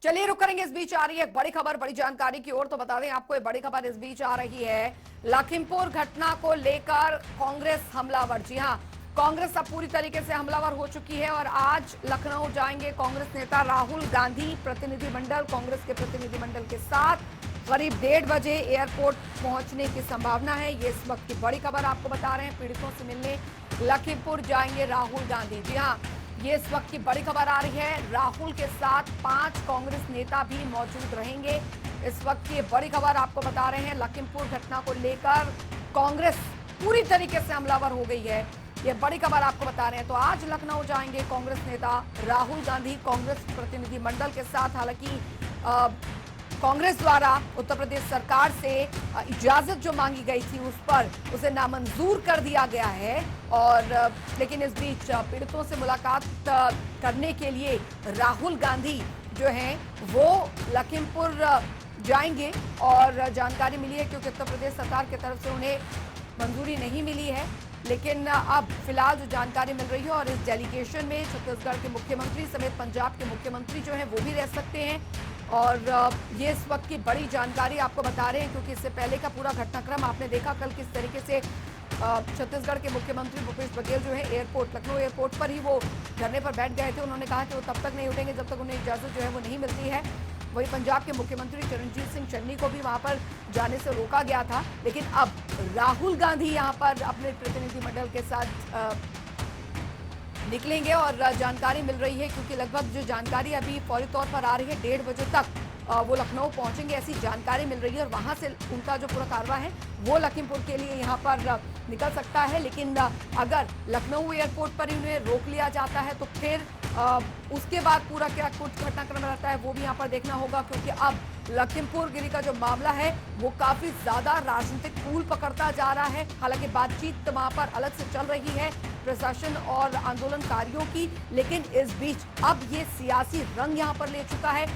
चलिए रुक करेंगे। इस बीच आ रही है एक बड़ी खबर, बड़ी जानकारी की ओर। तो बता दें आपको, एक बड़ी खबर इस बीच आ रही है लखीमपुर घटना को लेकर कांग्रेस हमलावर। जी हां, कांग्रेस अब पूरी तरीके से हमलावर हो चुकी है और आज लखनऊ जाएंगे कांग्रेस नेता राहुल गांधी। प्रतिनिधिमंडल, कांग्रेस के प्रतिनिधिमंडल के साथ करीब 1:30 बजे एयरपोर्ट पहुंचने की संभावना है। ये इस वक्त की बड़ी खबर आपको बता रहे हैं। पीड़ितों से मिलने लखीमपुर जाएंगे राहुल गांधी। जी हाँ, ये इस वक्त की बड़ी खबर आ रही है। राहुल के साथ 5 कांग्रेस नेता भी मौजूद रहेंगे। इस वक्त की बड़ी खबर आपको बता रहे हैं। लखीमपुर घटना को लेकर कांग्रेस पूरी तरीके से हमलावर हो गई है। ये बड़ी खबर आपको बता रहे हैं। तो आज लखनऊ जाएंगे कांग्रेस नेता राहुल गांधी कांग्रेस प्रतिनिधिमंडल के साथ। हालांकि कांग्रेस द्वारा उत्तर प्रदेश सरकार से इजाजत जो मांगी गई थी उसे नामंजूर कर दिया गया है। और लेकिन इस बीच पीड़ितों से मुलाकात करने के लिए राहुल गांधी जो हैं वो लखीमपुर जाएंगे। और जानकारी मिली है क्योंकि उत्तर प्रदेश सरकार की तरफ से उन्हें मंजूरी नहीं मिली है, लेकिन अब फिलहाल जो जानकारी मिल रही है, और इस डेलीगेशन में छत्तीसगढ़ के मुख्यमंत्री समेत पंजाब के मुख्यमंत्री जो हैं वो भी रह सकते हैं। और ये इस वक्त की बड़ी जानकारी आपको बता रहे हैं क्योंकि इससे पहले का पूरा घटनाक्रम आपने देखा कल किस तरीके से छत्तीसगढ़ के मुख्यमंत्री भूपेश बघेल जो है एयरपोर्ट, लखनऊ एयरपोर्ट पर ही वो धरने पर बैठ गए थे। उन्होंने कहा कि वो तब तक नहीं उठेंगे जब तक उन्हें इजाजत जो है वो नहीं मिलती है। वही पंजाब के मुख्यमंत्री चरणजीत सिंह चन्नी को भी वहां पर जाने से रोका गया था। लेकिन अब राहुल गांधी यहां पर अपने प्रतिनिधिमंडल के साथ निकलेंगे। और जानकारी मिल रही है क्योंकि लगभग जो जानकारी अभी फौरी तौर पर आ रही है, 1:30 बजे तक वो लखनऊ पहुंचेंगे ऐसी जानकारी मिल रही है। और वहां से उनका जो पूरा कारवा है वो लखीमपुर के लिए यहां पर निकल सकता है। लेकिन अगर लखनऊ एयरपोर्ट पर उन्हें रोक लिया जाता है तो फिर उसके बाद पूरा क्या कुछ घटनाक्रम रहता है वो भी यहाँ पर देखना होगा। क्योंकि अब लखीमपुर गिरी का जो मामला है वो काफी ज्यादा राजनीतिक कूल पकड़ता जा रहा है। हालांकि बातचीत वहां पर अलग से चल रही है प्रशासन और आंदोलनकारियों की, लेकिन इस बीच अब ये सियासी रंग यहाँ पर ले चुका है।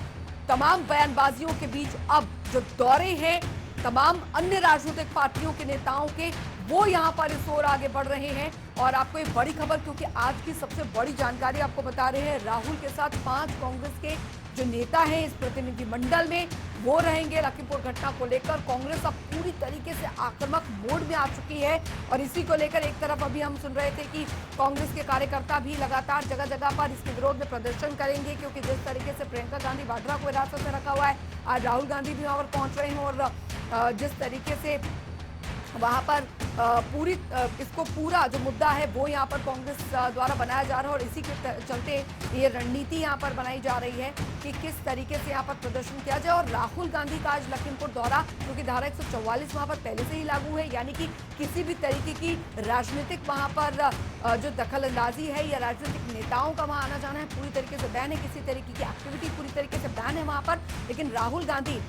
तमाम बयानबाजियों के बीच अब जो दौरे हैं तमाम अन्य राजनीतिक पार्टियों के नेताओं के, वो यहाँ पर इस ओर आगे बढ़ रहे हैं। और आपको एक बड़ी खबर, क्योंकि आज की सबसे बड़ी जानकारी आपको बता रहे हैं, राहुल के साथ 5 कांग्रेस के जो नेता हैं इस प्रतिनिधिमंडल में वो रहेंगे। लखीमपुर घटना को लेकर कांग्रेस अब पूरी तरीके से आक्रामक मोड में आ चुकी है। और इसी को लेकर एक तरफ अभी हम सुन रहे थे कि कांग्रेस के कार्यकर्ता भी लगातार जगह जगह पर इसके विरोध में प्रदर्शन करेंगे, क्योंकि जिस तरीके से प्रियंका गांधी वाड्रा को हिरासत में रखा हुआ है, आज राहुल गांधी भी वहां पर पहुंच रहे हैं। और जिस तरीके से वहां पर पूरी इसको पूरा जो मुद्दा है वो यहाँ पर कांग्रेस द्वारा बनाया जा रहा है। और इसी के चलते ये रणनीति यहाँ पर बनाई जा रही है कि किस तरीके से यहाँ पर प्रदर्शन किया जाए। और राहुल गांधी का आज लखीमपुर दौरा, क्योंकि धारा 144 वहां पर पहले से ही लागू है, यानी कि किसी भी तरीके की राजनीतिक वहां पर जो दखल अंदाजी है या राजनीतिक नेताओं का वहां आना जाना है पूरी तरीके से बैन है। किसी तरीके की एक्टिविटी पूरी तरीके से बैन है वहां पर। लेकिन राहुल गांधी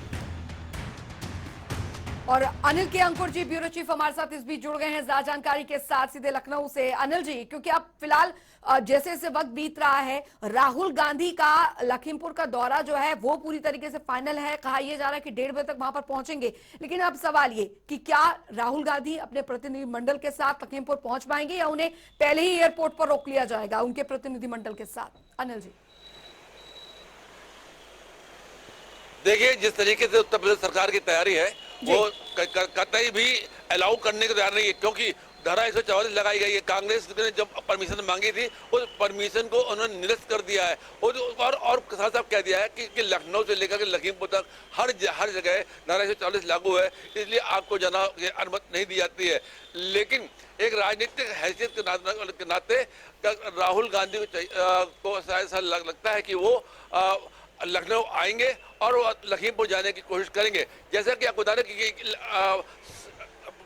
और अनिल के अंकुर जी ब्यूरो चीफ हमारे साथ इस बीच जुड़ गए हैं ज्यादा जानकारी के साथ सीधे लखनऊ से। अनिल जी, क्योंकि अब फिलहाल जैसे जैसे वक्त बीत रहा है, राहुल गांधी का लखीमपुर का दौरा जो है वो पूरी तरीके से फाइनल है। कहा यह जा रहा है कि 1:30 बजे तक वहां पर पहुंचेंगे। लेकिन अब सवाल ये कि क्या राहुल गांधी अपने प्रतिनिधिमंडल के साथ लखीमपुर पहुंच पाएंगे या उन्हें पहले ही एयरपोर्ट पर रोक लिया जाएगा उनके प्रतिनिधिमंडल के साथ? अनिल जी देखिए, जिस तरीके से उत्तर प्रदेश सरकार की तैयारी है वो कतई भी अलाउ करने को तैयार नहीं है, क्योंकि धारा 144 लगाई गई है। कांग्रेस ने जब परमिशन मांगी थी उस परमिशन को उन्होंने निरस्त कर दिया है। और साथ साथ कह दिया है कि लखनऊ से लेकर के लखीमपुर तक हर जगह धारा 144 लागू है, इसलिए आपको जाना की अनुमति नहीं दी जाती है। लेकिन एक राजनीतिक हैसियत के नाते राहुल गांधी को ऐसा लगता है कि वो लखनऊ आएंगे और लखीमपुर जाने की कोशिश करेंगे। जैसा कि आपको बता दें कि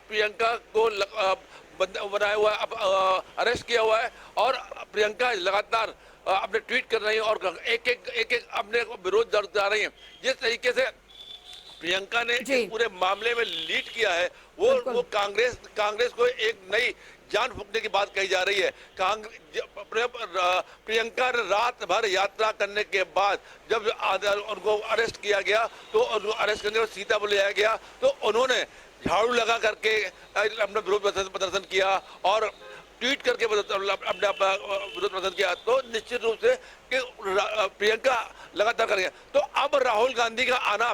प्रियंका को बनाया हुआ है, अरेस्ट किया हुआ है, और प्रियंका लगातार अपने ट्वीट कर रही है और एक एक अपने विरोध जता रही है। जिस तरीके से प्रियंका ने इस पूरे मामले में लीड किया है वो कांग्रेस को एक नई जान फूंकने की बात कही जा रही है। प्रियंका ने रात भर यात्रा करने के बाद जब उनको अरेस्ट किया गया तो अरेस्ट करने और सीतापुर ले जाया गया तो उन्होंने झाड़ू लगा करके अपना विरोध प्रदर्शन किया और ट्वीट करके अपने विरोध प्रदर्शन किया, तो निश्चित रूप से कि प्रियंका लगातार करेंगे। तो अब राहुल गांधी का आना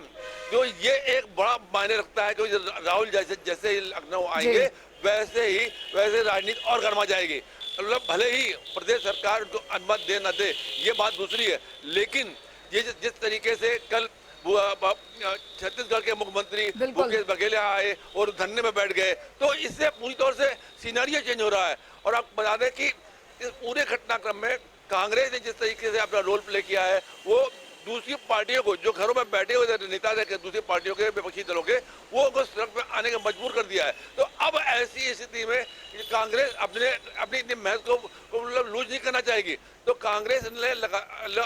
जो ये एक बड़ा मायने रखता है, क्योंकि राहुल जैसे ही लखनऊ आएंगे वैसे राजनीति और गर्मा जाएगी। मतलब भले ही प्रदेश सरकार उनको अनुमति दे न दे, ये बात दूसरी है, लेकिन ये जिस तरीके से कल छत्तीसगढ़ के मुख्यमंत्री भूपेश बघेल आए और धरने में बैठ गए, तो इससे पूरी तौर से सिनेरियो चेंज हो रहा है। और आप बता दें कि इस पूरे घटनाक्रम में कांग्रेस ने जिस तरीके से अपना रोल प्ले किया है, वो दूसरी पार्टियों को, जो घरों में बैठे हुए नेता थे दूसरी पार्टियों के, विपक्षी दलों के, वो उनको सड़क पे आने के मजबूर कर दिया है। तो अब ऐसी स्थिति में कांग्रेस अपनी इतनी महत्व को मतलब लूज नहीं करना चाहेगी। तो कांग्रेस ने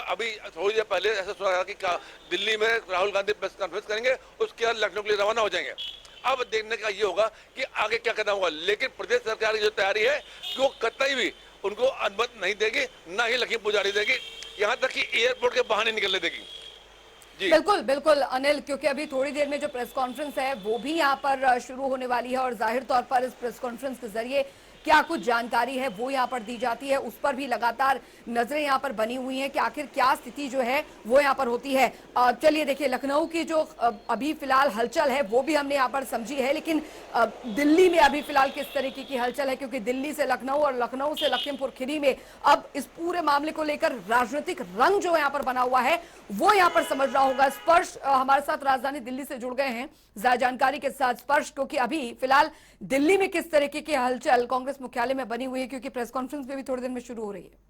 अभी थोड़ी देर पहले ऐसा सुना कि दिल्ली में राहुल गांधी प्रेस कॉन्फ्रेंस करेंगे, उसके बाद लखनऊ के लिए रवाना हो जाएंगे। अब देखने का ये होगा कि आगे क्या कदम होगा, लेकिन प्रदेश सरकार की जो तैयारी है कि वो कतई भी उनको अनुमति नहीं देगी, ना ही लखीमपुर जारी देगी, यहाँ तक कि एयरपोर्ट के बहाने निकलने देगी। जी बिल्कुल बिल्कुल अनिल, क्योंकि अभी थोड़ी देर में जो प्रेस कॉन्फ्रेंस है वो भी यहाँ पर शुरू होने वाली है और जाहिर तौर पर इस प्रेस कॉन्फ्रेंस के जरिए क्या कुछ जानकारी है वो यहाँ पर दी जाती है, उस पर भी लगातार नजरें यहाँ पर बनी हुई हैं कि आखिर क्या स्थिति जो है वो यहाँ पर होती है। चलिए देखिए, लखनऊ की जो अभी फिलहाल हलचल है वो भी हमने यहाँ पर समझी है, लेकिन दिल्ली में अभी फिलहाल किस तरीके की हलचल है, क्योंकि दिल्ली से लखनऊ और लखनऊ से लखीमपुर खीरी में अब इस पूरे मामले को लेकर राजनीतिक रंग जो यहाँ पर बना हुआ है वो यहाँ पर समझना होगा। स्पर्श हमारे साथ राजधानी दिल्ली से जुड़ गए हैं जानकारी के साथ। स्पर्श, क्योंकि अभी फिलहाल दिल्ली में किस तरीके की हलचल कांग्रेस मुख्यालय में बनी हुई है, क्योंकि प्रेस कॉन्फ्रेंस भी थोड़ी देर में शुरू हो रही है।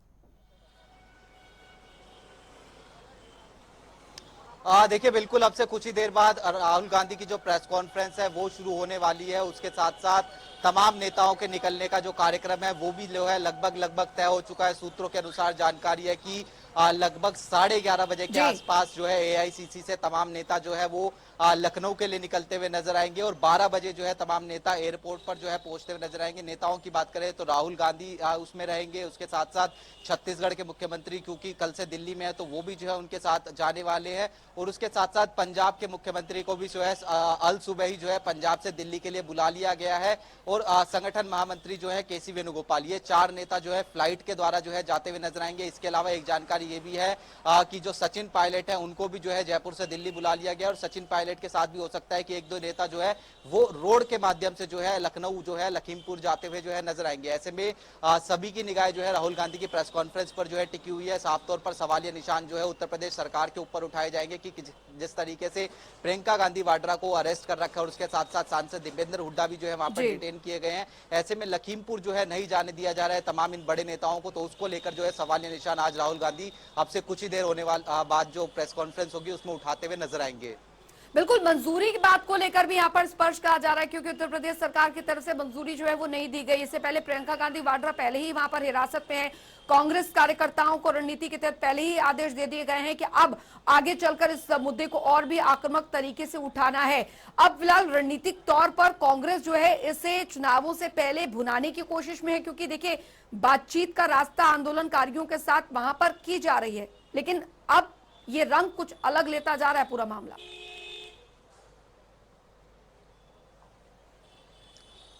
देखिए, बिल्कुल अब से कुछ ही देर बाद राहुल गांधी की जो प्रेस कॉन्फ्रेंस है वो शुरू होने वाली है। उसके साथ साथ तमाम नेताओं के निकलने का जो कार्यक्रम है वो भी जो है लगभग तय हो चुका है। सूत्रों के अनुसार जानकारी है कि लगभग 11:30 बजे के आसपास जो है एआईसीसी से तमाम नेता जो है वो लखनऊ के लिए निकलते हुए नजर आएंगे और 12 बजे जो है तमाम नेता एयरपोर्ट पर जो है पहुंचते हुए नजर आएंगे। नेताओं की बात करें तो राहुल गांधी उसमें रहेंगे, उसके साथ साथ छत्तीसगढ़ के मुख्यमंत्री, क्योंकि कल से दिल्ली में है तो वो भी जो है उनके साथ जाने वाले हैं, और उसके साथ साथ पंजाब के मुख्यमंत्री को भी जो है अल सुबह ही जो है पंजाब से दिल्ली के लिए बुला लिया गया है, और संगठन महामंत्री जो है केसी वेणुगोपाल, ये 4 नेता जो है फ्लाइट के द्वारा जो है जाते हुए नजर आएंगे। इसके अलावा एक जानकारी ये भी है कि जो सचिन पायलट है उनको भी जो है जयपुर से दिल्ली बुला लिया गया, और सचिन पायलट के साथ भी हो सकता है कि 1-2 नेता जो है वो रोड के माध्यम से जो है लखनऊ जो है लखीमपुर जाते हुए जो है नजर आएंगे। ऐसे में सभी की निगाह जो है राहुल गांधी की प्रेस कॉन्फ्रेंस पर जो है टिकी हुई है। साफ तौर पर सवालिया निशान जो है उत्तर प्रदेश सरकार के ऊपर उठाए जाएंगे कि जिस तरीके से प्रियंका गांधी वाड्रा को अरेस्ट कर रखा है और उसके साथ साथ सांसद दिव्येंद्र हुड्डा भी जो है वहां पर डिटेन किए गए हैं। ऐसे में लखीमपुर जो है नहीं जाने दिया जा रहा है तमाम इन बड़े नेताओं को, तो उसको लेकर जो है सवालिया निशान आज राहुल गांधी अब से कुछ ही देर होने वाले बाद जो प्रेस कॉन्फ्रेंस होगी उसमें उठाते हुए नजर आएंगे। बिल्कुल, मंजूरी की बात को लेकर भी यहाँ पर स्पर्श कहा जा रहा है, क्योंकि उत्तर प्रदेश सरकार की तरफ से मंजूरी जो है वो नहीं दी गई। इससे पहले प्रियंका गांधी वाड्रा पहले ही वहां पर हिरासत में है। कांग्रेस कार्यकर्ताओं को रणनीति के तहत पहले ही आदेश दे दिए गए हैं कि अब आगे चलकर इस मुद्दे को और भी आक्रामक तरीके से उठाना है। अब फिलहाल रणनीतिक तौर पर कांग्रेस जो है इसे चुनावों से पहले भुनाने की कोशिश में है, क्योंकि देखिए बातचीत का रास्ता आंदोलनकारियों के साथ वहां पर की जा रही है, लेकिन अब ये रंग कुछ अलग लेता जा रहा है पूरा मामला।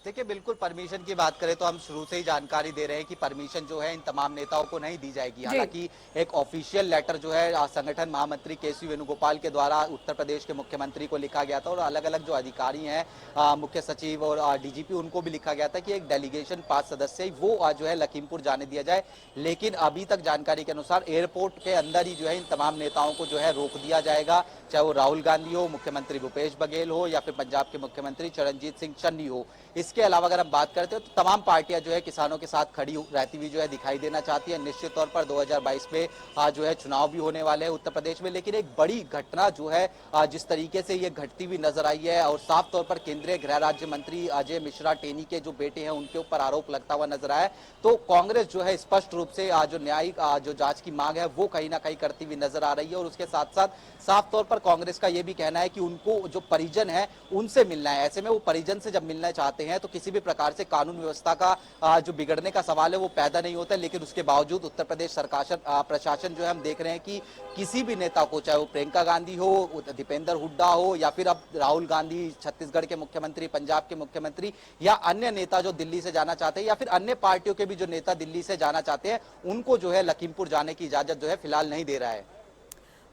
देखिए, बिल्कुल परमिशन की बात करें तो हम शुरू से ही जानकारी दे रहे हैं कि परमिशन जो है इन तमाम नेताओं को नहीं दी जाएगी। हालांकि एक ऑफिशियल लेटर जो है संगठन महामंत्री केसी वेणुगोपाल के द्वारा उत्तर प्रदेश के मुख्यमंत्री को लिखा गया था, और अलग अलग जो अधिकारी हैं मुख्य सचिव और डीजीपी उनको भी लिखा गया था कि एक डेलीगेशन 5 सदस्य वो जो है लखीमपुर जाने दिया जाए। लेकिन अभी तक जानकारी के अनुसार एयरपोर्ट के अंदर ही जो है इन तमाम नेताओं को जो है रोक दिया जाएगा, चाहे वो राहुल गांधी हो, मुख्यमंत्री भूपेश बघेल हो, या फिर पंजाब के मुख्यमंत्री चरणजीत सिंह चन्नी हो। इसके अलावा अगर हम बात करते हो तो तमाम पार्टियां जो है किसानों के साथ खड़ी रहती हुई जो है दिखाई देना चाहती है। निश्चित तौर पर 2022 में जो है चुनाव भी होने वाले हैं उत्तर प्रदेश में, लेकिन एक बड़ी घटना जो है जिस तरीके से ये घटती हुई नजर आई है, और साफ तौर पर केंद्रीय गृह राज्य मंत्री अजय मिश्रा टेनी के जो बेटे हैं उनके ऊपर आरोप लगता हुआ नजर आया, तो कांग्रेस जो है स्पष्ट रूप से जो न्यायिक जो जांच की मांग है वो कहीं ना कहीं करती हुई नजर आ रही है। और उसके साथ साथ साफ तौर पर कांग्रेस का यह भी कहना है कि उनको जो परिजन है उनसे मिलना है। ऐसे में वो परिजन से जब मिलना चाहते हैं हैं तो किसी भी प्रकार से कानून व्यवस्था का जो बिगड़ने का सवाल है वो पैदा नहीं होता है। लेकिन उसके बावजूद उत्तर प्रदेश सरकार प्रशासन जो है, हम देख रहे हैं कि किसी भी नेता को, चाहे वो प्रियंका गांधी हो, दीपेंद्र हुड्डा हो, या फिर अब राहुल गांधी छत्तीसगढ़ के मुख्यमंत्री, पंजाब के मुख्यमंत्री, या अन्य नेता जो दिल्ली से जाना चाहते हैं, या फिर अन्य पार्टियों के भी जो नेता दिल्ली से जाना चाहते हैं, उनको जो है लखीमपुर जाने की इजाजत जो है फिलहाल नहीं दे रहा है।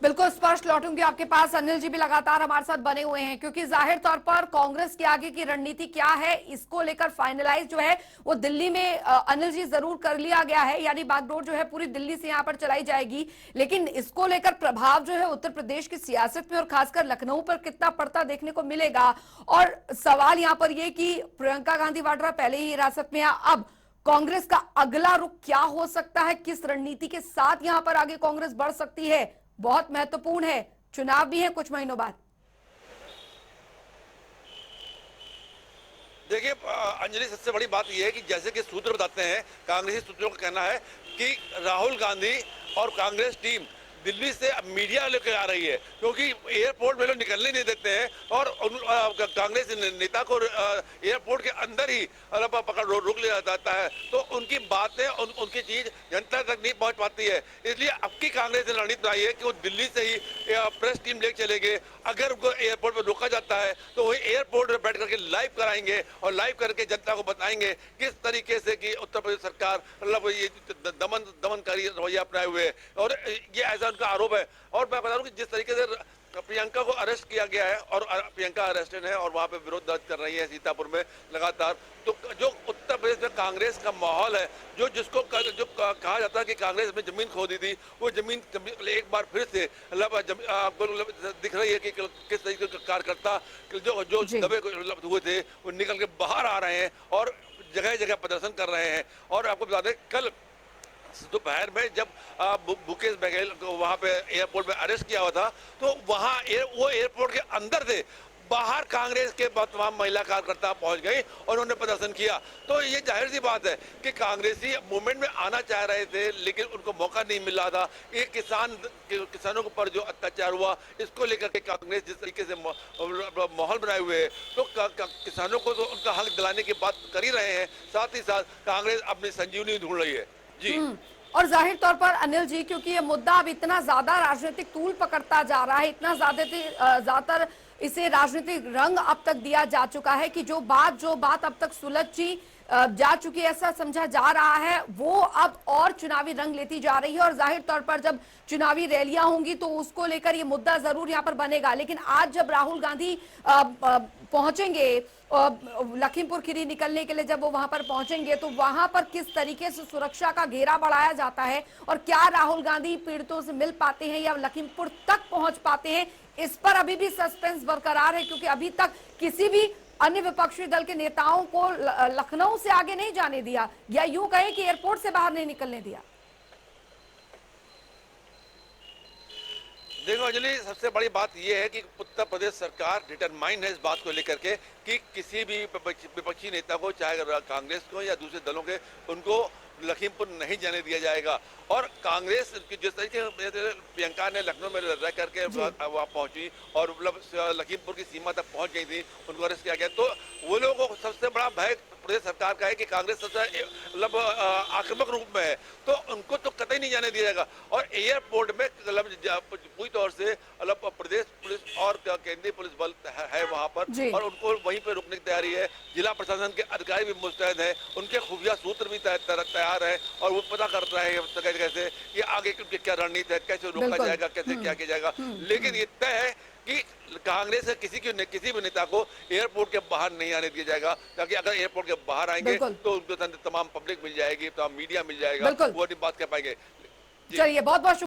बिल्कुल स्पष्ट लौटूंगी आपके पास। अनिल जी भी लगातार हमारे साथ बने हुए हैं, क्योंकि जाहिर तौर पर कांग्रेस के आगे की रणनीति क्या है इसको लेकर फाइनलाइज जो है वो दिल्ली में अनिल जी जरूर कर लिया गया है, यानी बागडोर जो है पूरी दिल्ली से यहां पर चलाई जाएगी। लेकिन इसको लेकर प्रभाव जो है उत्तर प्रदेश की सियासत में और खासकर लखनऊ पर कितना पड़ता देखने को मिलेगा। और सवाल यहां पर यह कि प्रियंका गांधी वाड्रा पहले ही हिरासत में है, अब कांग्रेस का अगला रुख क्या हो सकता है, किस रणनीति के साथ यहां पर आगे कांग्रेस बढ़ सकती है, बहुत महत्वपूर्ण है। चुनाव भी है कुछ महीनों बाद। देखिए अंजलि, सबसे बड़ी बात यह है कि जैसे कि सूत्र बताते हैं, कांग्रेसी सूत्रों का कहना है कि राहुल गांधी और कांग्रेस टीम दिल्ली से अब मीडिया लेकर आ रही है, क्योंकि एयरपोर्ट में लोग निकलने नहीं देते हैं और कांग्रेस नेता को एयरपोर्ट के अंदर ही पकड़ रोक लिया जाता है। तो उनकी बातें, उनकी चीज जनता तक नहीं पहुंच पाती है। इसलिए अब की कांग्रेस ने रणनीति बनाई है कि वो दिल्ली से ही प्रेस टीम लेकर चलेंगे। अगर उनको एयरपोर्ट पर रोका जाता है तो वही एयरपोर्ट पर बैठ करके लाइव कराएंगे और लाइव करके जनता को बताएंगे किस तरीके से कि उत्तर प्रदेश सरकार मतलब ये दमनकारी रवैया अपनाए हुए है। और ये ऐसा उनका आरोप है। और मैं बता दूं कि जिस तरीके से प्रियंका को अरेस्ट किया गया है और प्रियंका अरेस्टेड है और वहां पे विरोध दर्ज कर रही है सीतापुर में लगातार, तो जो उत्तर प्रदेश में कांग्रेस का माहौल है, जो कहा जाता है कि कांग्रेस में जमीन खो दी थी, वो जमीन एक बार फिर से दिख रही है कि किस तरीके के कार्यकर्ता जो दबे हुए थे वो निकल के बाहर आ रहे हैं और जगह जगह प्रदर्शन कर रहे हैं। और आपको बता दें, कल दोपहर में जब भूपेश बघेल को वहां पे एयरपोर्ट में अरेस्ट किया हुआ था, तो वहां वो एयरपोर्ट के अंदर थे, बाहर कांग्रेस के तमाम महिला कार्यकर्ता पहुंच गई और उन्होंने प्रदर्शन किया। तो ये जाहिर सी बात है कि कांग्रेसी मूवमेंट में आना चाह रहे थे, लेकिन उनको मौका नहीं मिल रहा था। ये किसानों के ऊपर जो अत्याचार हुआ, इसको लेकर के कांग्रेस जिस तरीके से माहौल बनाए हुए है, तो किसानों को तो उनका हक दिलाने की बात कर ही रहे हैं, साथ ही साथ कांग्रेस अपनी संजीवनी ढूंढ रही है जी। और जाहिर तौर पर अनिल जी, क्योंकि ये मुद्दा अब इतना ज्यादा राजनीतिक तूल पकड़ता जा रहा है, इतना ज्यादातर इसे राजनीतिक रंग अब तक दिया जा चुका है कि जो बात अब तक सुलझी जा चुकी है, ऐसा समझा जा रहा है, वो अब और चुनावी रंग लेती जा रही है। और जाहिर तौर पर जब चुनावी रैलियां होंगी तो उसको लेकर ये मुद्दा जरूर यहाँ पर बनेगा। लेकिन आज जब राहुल गांधी पहुंचेंगे लखीमपुर खीरी निकलने के लिए, जब वो वहां पर पहुंचेंगे तो वहां पर किस तरीके से सुरक्षा का घेरा बढ़ाया जाता है और क्या राहुल गांधी पीड़ितों से मिल पाते हैं या लखीमपुर तक पहुंच पाते हैं, इस पर अभी भी सस्पेंस बरकरार है। क्योंकि अभी तक किसी भी अन्य विपक्षी दल के नेताओं को लखनऊ से आगे नहीं जाने दिया, या यूं कहें कि एयरपोर्ट से बाहर नहीं निकलने दिया। देखो अंजलि, सबसे बड़ी बात यह है कि उत्तर प्रदेश सरकार डिटरमाइंड है इस बात को लेकर के कि किसी भी विपक्षी नेता को, चाहे कांग्रेस को या दूसरे दलों के, उनको लखीमपुर नहीं जाने दिया जाएगा। और कांग्रेस जिस तरीके से प्रियंका ने लखनऊ में रह करके वहाँ पहुंची और मतलब लखीमपुर की सीमा तक पहुंच गई थी, उनको अरेस्ट किया गया, तो वो लोगों को सबसे बड़ा भय प्रदेश सरकार का है कि कांग्रेस सबसे मतलब आक्रामक रूप में है, तो उनको तो कतई नहीं जाने दिया जाएगा। और एयरपोर्ट में मतलब पूरी तौर से मतलब प्रदेश पुलिस और केंद्रीय पुलिस बल है वहां पर, और उनको वहीं पे रुकने की तैयारी है। जिला प्रशासन के अधिकारी भी मुस्तैद हैं, उनके खुफिया सूत्र भी तैयार है और वो पता कर रहे हैं कैसे कि आगे क्या रणनीति है, कैसे रोका जाएगा, कैसे क्या किया जाएगा। लेकिन ये तय है कि कांग्रेस के किसी भी नेता को एयरपोर्ट के बाहर नहीं आने दिया जाएगा, ताकि अगर एयरपोर्ट के बाहर आएंगे तो उनको तमाम पब्लिक मिल जाएगी, तमाम मीडिया मिल जाएगा, वो अपनी बात कह पाएंगे। चलिए, बहुत बहुत